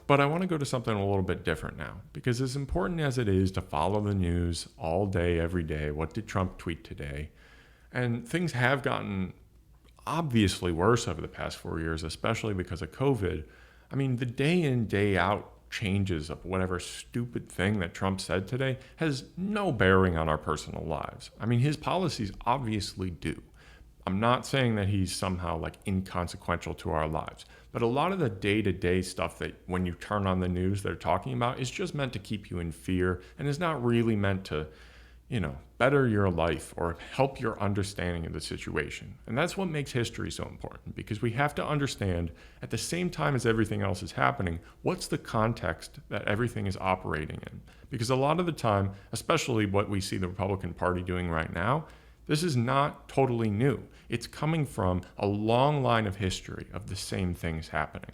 But I want to go to something a little bit different now, because as important as it is to follow the news all day, every day, what did Trump tweet today? And things have gotten obviously worse over the past 4 years, especially because of COVID. I mean, the day in, day out changes of whatever stupid thing that Trump said today has no bearing on our personal lives. I mean, his policies obviously do. I'm not saying that he's somehow like inconsequential to our lives, but a lot of the day-to-day stuff that when you turn on the news they're talking about is just meant to keep you in fear and is not really meant to, better your life or help your understanding of the situation. And that's what makes history so important, because we have to understand at the same time as everything else is happening, what's the context that everything is operating in? Because a lot of the time, especially what we see the Republican Party doing right now, this is not totally new. It's coming from a long line of history of the same things happening.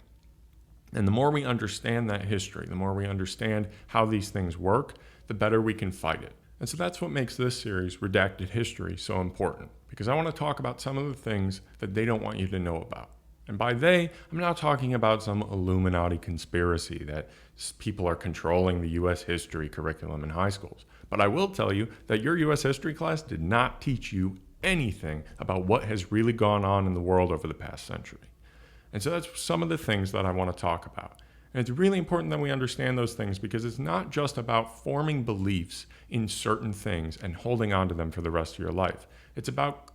And the more we understand that history, the more we understand how these things work, the better we can fight it. And so that's what makes this series, Redacted History, so important, because I want to talk about some of the things that they don't want you to know about. And by they, I'm not talking about some Illuminati conspiracy that people are controlling the U.S. history curriculum in high schools. But I will tell you that your U.S. history class did not teach you anything about what has really gone on in the world over the past century. And so that's some of the things that I want to talk about. And it's really important that we understand those things, because it's not just about forming beliefs in certain things and holding on to them for the rest of your life. It's about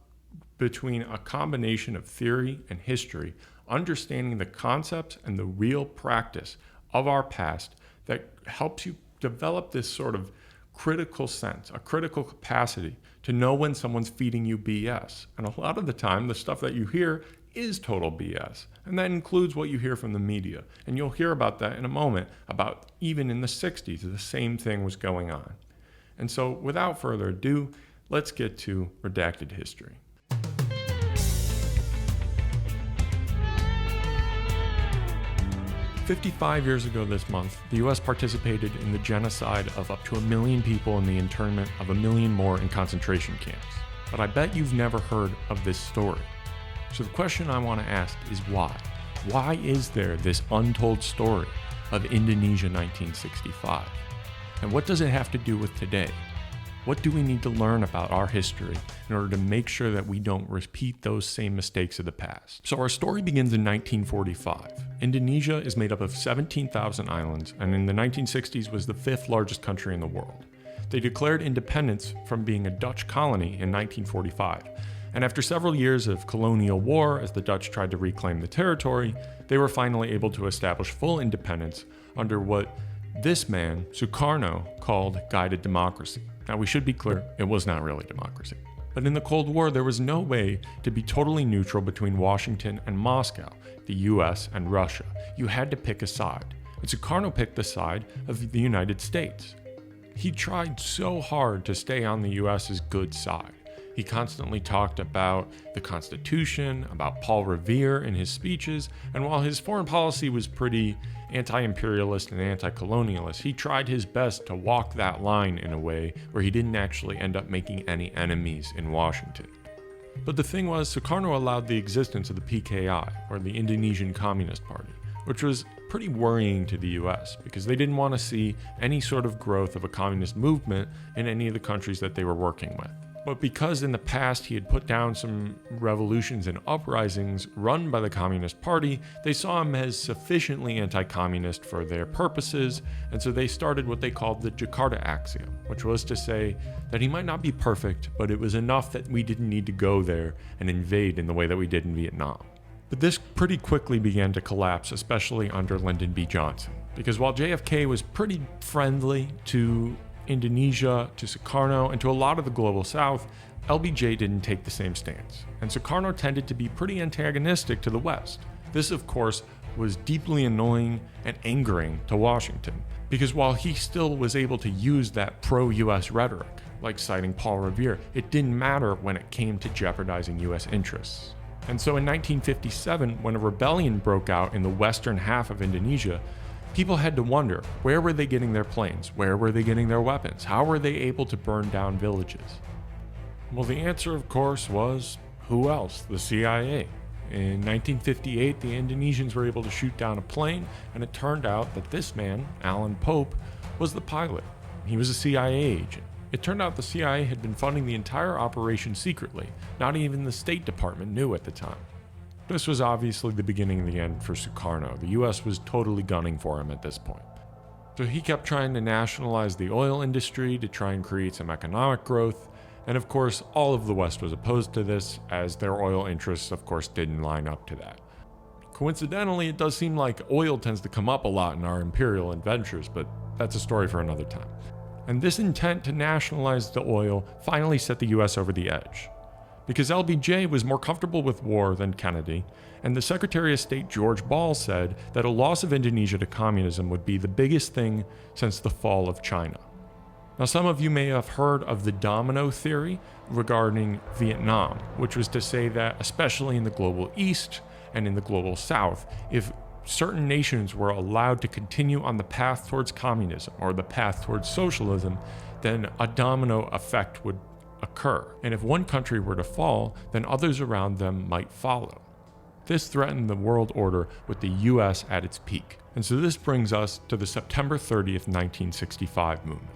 between a combination of theory and history, understanding the concepts and the real practice of our past that helps you develop this sort of critical sense, a critical capacity to know when someone's feeding you BS. And a lot of the time, the stuff that you hear is total BS. And that includes what you hear from the media. And you'll hear about that in a moment, about even in the 60s, the same thing was going on. And so without further ado, let's get to Redacted History. "55 years ago this month, the U.S. participated in the genocide of up to 1 million people and the internment of 1 million more in concentration camps. But I bet you've never heard of this story. So the question I want to ask is why? Why is there this untold story of Indonesia 1965? And what does it have to do with today? What do we need to learn about our history in order to make sure that we don't repeat those same mistakes of the past? So our story begins in 1945. Indonesia is made up of 17,000 islands, and in the 1960s was the 5th largest country in the world. They declared independence from being a Dutch colony in 1945. And after several years of colonial war, as the Dutch tried to reclaim the territory, they were finally able to establish full independence under what this man, Sukarno, called guided democracy. Now, we should be clear, it was not really democracy. But in the Cold War, there was no way to be totally neutral between Washington and Moscow, the US and Russia. You had to pick a side. And Sukarno picked the side of the United States. He tried so hard to stay on the US's good side. He constantly talked about the Constitution, about Paul Revere in his speeches, and while his foreign policy was pretty anti-imperialist and anti-colonialist, he tried his best to walk that line in a way where he didn't actually end up making any enemies in Washington. But the thing was, Sukarno allowed the existence of the PKI, or the Indonesian Communist Party, which was pretty worrying to the US because they didn't want to see any sort of growth of a communist movement in any of the countries that they were working with. But because in the past he had put down some revolutions and uprisings run by the Communist Party, they saw him as sufficiently anti-communist for their purposes, and so they started what they called the Jakarta Axiom, which was to say that he might not be perfect, but it was enough that we didn't need to go there and invade in the way that we did in Vietnam. But this pretty quickly began to collapse, especially under Lyndon B. Johnson, because while JFK was pretty friendly to Indonesia, to Sukarno, and to a lot of the global south, LBJ didn't take the same stance, and Sukarno tended to be pretty antagonistic to the West. This, of course, was deeply annoying and angering to Washington, because while he still was able to use that pro-US rhetoric, like citing Paul Revere, it didn't matter when it came to jeopardizing US interests. And so in 1957, when a rebellion broke out in the western half of Indonesia, people had to wonder, where were they getting their planes? Where were they getting their weapons? How were they able to burn down villages? Well, the answer, of course, was who else? The CIA. In 1958, the Indonesians were able to shoot down a plane, and it turned out that this man, Alan Pope, was the pilot. He was a CIA agent. It turned out the CIA had been funding the entire operation secretly. Not even the State Department knew at the time. This was obviously the beginning of the end for Sukarno. The US was totally gunning for him at this point. So he kept trying to nationalize the oil industry to try and create some economic growth. And of course, all of the West was opposed to this, as their oil interests, of course, didn't line up to that. Coincidentally, it does seem like oil tends to come up a lot in our imperial adventures, but that's a story for another time. And this intent to nationalize the oil finally set the US over the edge. Because LBJ was more comfortable with war than Kennedy, and the Secretary of State George Ball said that a loss of Indonesia to communism would be the biggest thing since the fall of China. Now, some of you may have heard of the domino theory regarding Vietnam, which was to say that, especially in the global East and in the global South, if certain nations were allowed to continue on the path towards communism or the path towards socialism, then a domino effect would occur. And if one country were to fall, then others around them might follow. This threatened the world order with the US at its peak. And so this brings us to the September 30th, 1965 movement.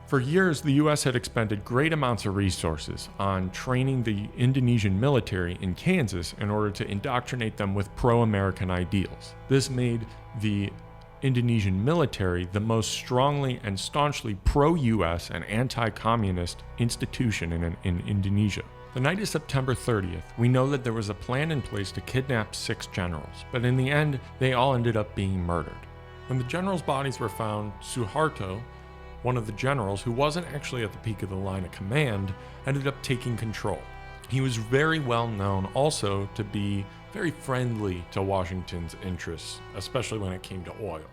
For years, the US had expended great amounts of resources on training the Indonesian military in Kansas in order to indoctrinate them with pro-American ideals. This made the Indonesian military the most strongly and staunchly pro-US and anti-communist institution in Indonesia. The night of September 30th, we know that there was a plan in place to kidnap 6 generals, but in the end, they all ended up being murdered. When the generals' bodies were found, Suharto, one of the generals who wasn't actually at the peak of the line of command, ended up taking control. He was very well known also to be very friendly to Washington's interests, especially when it came to oil.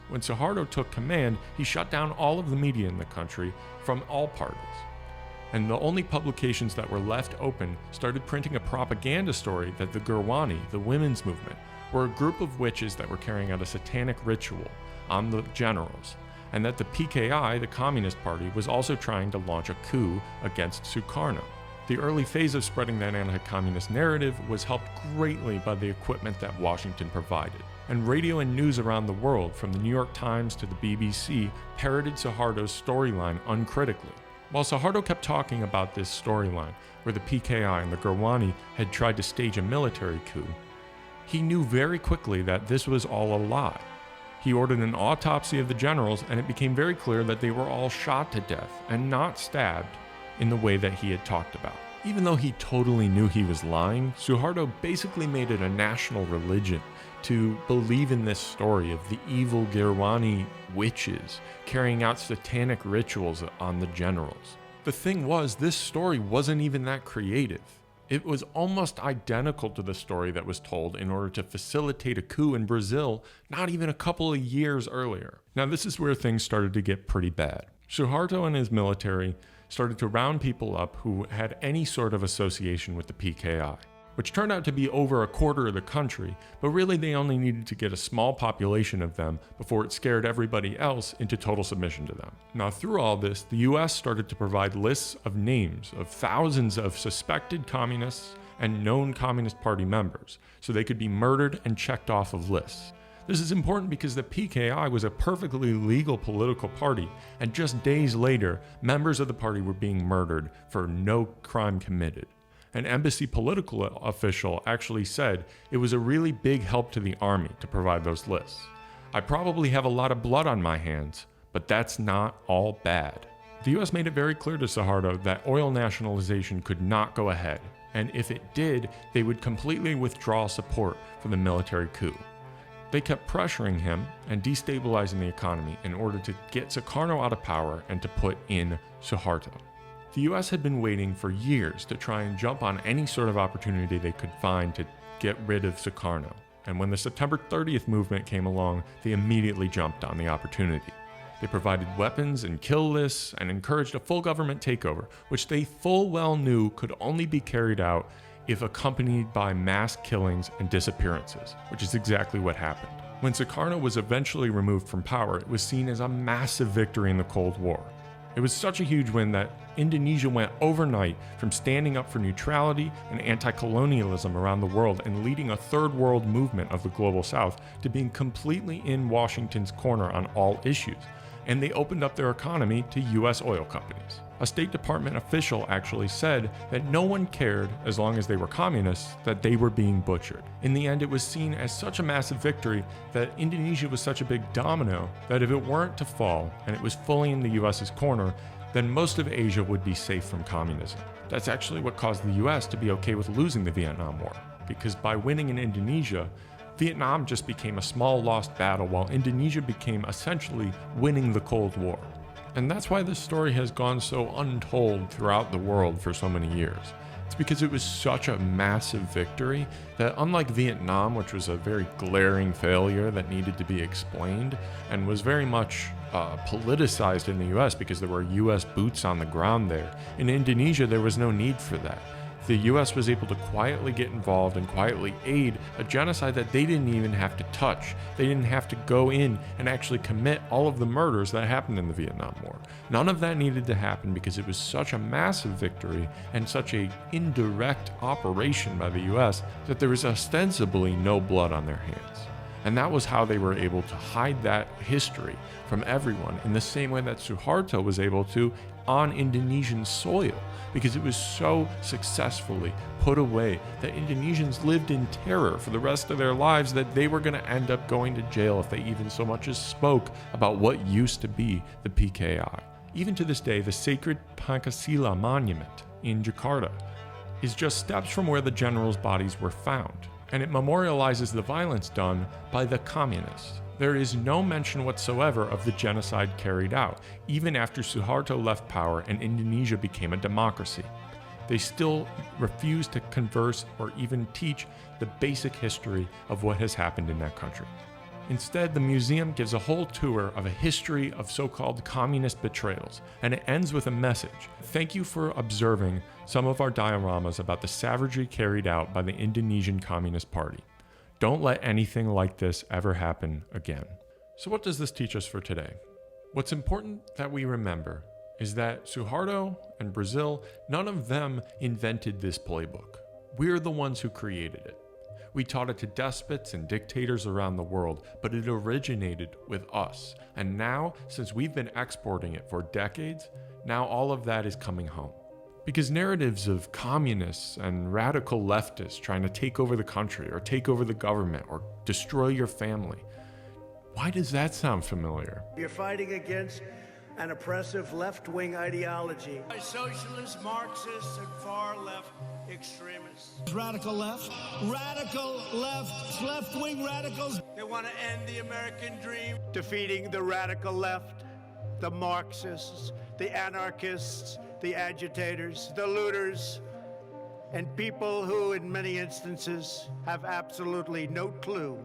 When Suharto took command, he shut down all of the media in the country from all parties. And the only publications that were left open started printing a propaganda story that the Gurwani, the women's movement, were a group of witches that were carrying out a satanic ritual on the generals, and that the PKI, the Communist Party, was also trying to launch a coup against Sukarno. The early phase of spreading that anti-communist narrative was helped greatly by the equipment that Washington provided. And radio and news around the world, from the New York Times to the BBC, parroted Suharto's storyline uncritically. While Suharto kept talking about this storyline, where the PKI and the Gurwani had tried to stage a military coup, he knew very quickly that this was all a lie. He ordered an autopsy of the generals, and it became very clear that they were all shot to death and not stabbed in the way that he had talked about. Even though he totally knew he was lying, Suharto basically made it a national religion to believe in this story of the evil Gurwani witches carrying out satanic rituals on the generals. The thing was, this story wasn't even that creative. It was almost identical to the story that was told in order to facilitate a coup in Brazil not even a couple of years earlier. Now, this is where things started to get pretty bad. Suharto and his military started to round people up who had any sort of association with the PKI, which turned out to be over a quarter of the country, but really they only needed to get a small population of them before it scared everybody else into total submission to them. Now, through all this, the US started to provide lists of names of thousands of suspected communists and known Communist Party members, so they could be murdered and checked off of lists. This is important because the PKI was a perfectly legal political party, and just days later, members of the party were being murdered for no crime committed. An embassy political official actually said it was a really big help to the army to provide those lists. I probably have a lot of blood on my hands, but that's not all bad. The US made it very clear to Suharto that oil nationalization could not go ahead, and if it did, they would completely withdraw support for the military coup. They kept pressuring him and destabilizing the economy in order to get Sukarno out of power and to put in Suharto. The US had been waiting for years to try and jump on any sort of opportunity they could find to get rid of Sukarno. And when the September 30th movement came along, they immediately jumped on the opportunity. They provided weapons and kill lists and encouraged a full government takeover, which they full well knew could only be carried out if accompanied by mass killings and disappearances, which is exactly what happened. When Sukarno was eventually removed from power, it was seen as a massive victory in the Cold War. It was such a huge win that Indonesia went overnight from standing up for neutrality and anti-colonialism around the world and leading a third world movement of the global south to being completely in Washington's corner on all issues. And they opened up their economy to US oil companies. A State Department official actually said that no one cared, as long as they were communists, that they were being butchered. In the end, it was seen as such a massive victory that Indonesia was such a big domino that if it weren't to fall and it was fully in the US's corner, then most of Asia would be safe from communism. That's actually what caused the US to be okay with losing the Vietnam War, because by winning in Indonesia, Vietnam just became a small lost battle while Indonesia became essentially winning the Cold War. And that's why this story has gone so untold throughout the world for so many years. It's because it was such a massive victory that, unlike Vietnam, which was a very glaring failure that needed to be explained and was very much politicized in the US because there were US boots on the ground there, in Indonesia there was no need for that. The US was able to quietly get involved and quietly aid a genocide that they didn't even have to touch. They didn't have to go in and actually commit all of the murders that happened in the Vietnam War. None of that needed to happen because it was such a massive victory and such an indirect operation by the US that there was ostensibly no blood on their hands. And that was how they were able to hide that history from everyone in the same way that Suharto was able to on Indonesian soil, because it was so successfully put away that Indonesians lived in terror for the rest of their lives that they were going to end up going to jail if they even so much as spoke about what used to be the PKI. Even to this day, the sacred Pancasila monument in Jakarta is just steps from where the generals' bodies were found, and it memorializes the violence done by the communists. There is no mention whatsoever of the genocide carried out, even after Suharto left power and Indonesia became a democracy. They still refuse to converse or even teach the basic history of what has happened in that country. Instead, the museum gives a whole tour of a history of so-called communist betrayals, and it ends with a message. Thank you for observing some of our dioramas about the savagery carried out by the Indonesian Communist Party. Don't let anything like this ever happen again. So what does this teach us for today? What's important that we remember is that Suharto and Brazil, none of them invented this playbook. We're the ones who created it. We taught it to despots and dictators around the world, but it originated with us. And now, since we've been exporting it for decades, now all of that is coming home. Because narratives of communists and radical leftists trying to take over the country or take over the government or destroy your family, why does that sound familiar? You're fighting against an oppressive left-wing ideology. By socialists, Marxists, and far-left extremists. Radical left, left-wing radicals. They want to end the American dream. Defeating the radical left, the Marxists, the anarchists, the agitators, the looters, and people who, in many instances, have absolutely no clue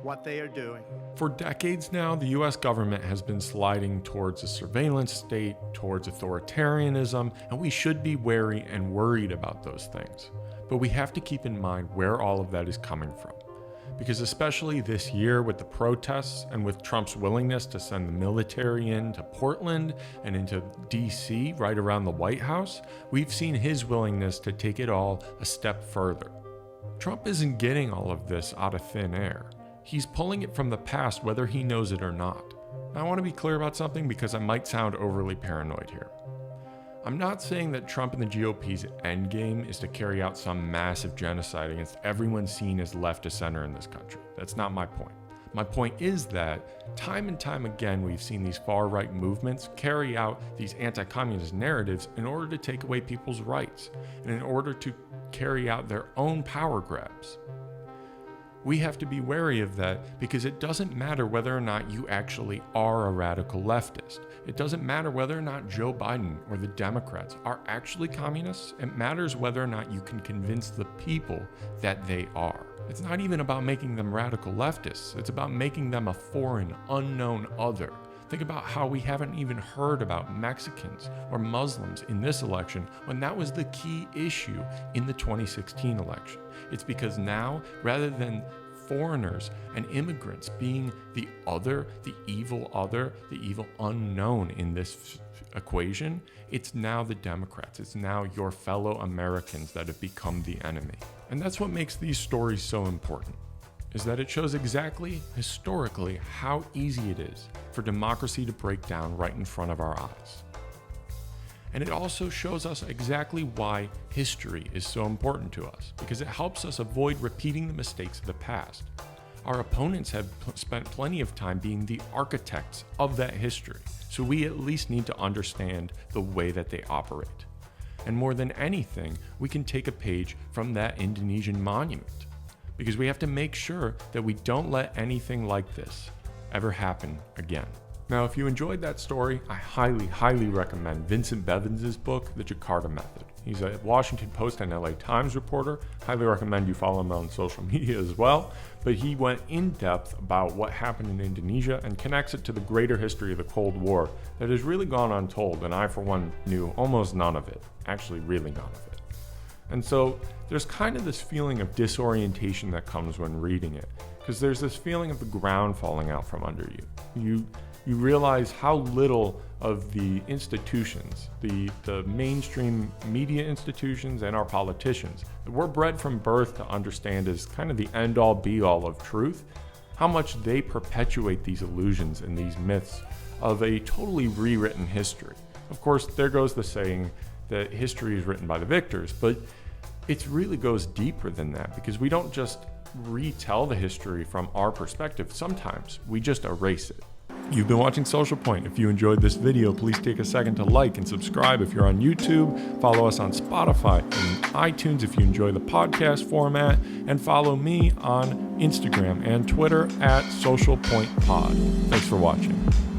what they are doing. For decades now, the US government has been sliding towards a surveillance state, towards authoritarianism, and we should be wary and worried about those things. But we have to keep in mind where all of that is coming from. Because especially this year with the protests and with Trump's willingness to send the military into Portland and into DC right around the White House, we've seen his willingness to take it all a step further. Trump isn't getting all of this out of thin air. He's pulling it from the past whether he knows it or not. Now, I want to be clear about something because I might sound overly paranoid here. I'm not saying that Trump and the GOP's endgame is to carry out some massive genocide against everyone seen as left to center in this country. That's not my point. My point is that time and time again, we've seen these far-right movements carry out these anti-communist narratives in order to take away people's rights and in order to carry out their own power grabs. We have to be wary of that because it doesn't matter whether or not you actually are a radical leftist. It doesn't matter whether or not Joe Biden or the Democrats are actually communists. It matters whether or not you can convince the people that they are. It's not even about making them radical leftists. It's about making them a foreign, unknown other. Think about how we haven't even heard about Mexicans or Muslims in this election when that was the key issue in the 2016 election. It's because now, rather than foreigners and immigrants being the other, the evil unknown in this equation, it's now the Democrats. It's now your fellow Americans that have become the enemy. And that's what makes these stories so important, is that it shows exactly, historically, how easy it is for democracy to break down right in front of our eyes. And it also shows us exactly why history is so important to us, because it helps us avoid repeating the mistakes of the past. Our opponents have spent plenty of time being the architects of that history, so we at least need to understand the way that they operate. And more than anything, we can take a page from that Indonesian monument, because we have to make sure that we don't let anything like this ever happen again. Now, if you enjoyed that story, I highly recommend Vincent Bevins' book, The Jakarta Method. He's a Washington Post and LA Times reporter. Highly recommend you follow him on social media as well. But he went in depth about what happened in Indonesia and connects it to the greater history of the Cold War that has really gone untold, and I, for one, knew almost none of it. Actually, really none of it. And so there's kind of this feeling of disorientation that comes when reading it, because there's this feeling of the ground falling out from under you. You realize how little of the institutions, the mainstream media institutions and our politicians that we're bred from birth to understand as kind of the end-all be-all of truth, how much they perpetuate these illusions and these myths of a totally rewritten history. Of course, there goes the saying that history is written by the victors, but it really goes deeper than that, because we don't just retell the history from our perspective. Sometimes we just erase it. You've been watching Social Point. If you enjoyed this video, please take a second to like and subscribe if you're on YouTube. Follow us on Spotify and iTunes if you enjoy the podcast format. And follow me on Instagram and Twitter at SocialPointPod. Thanks for watching.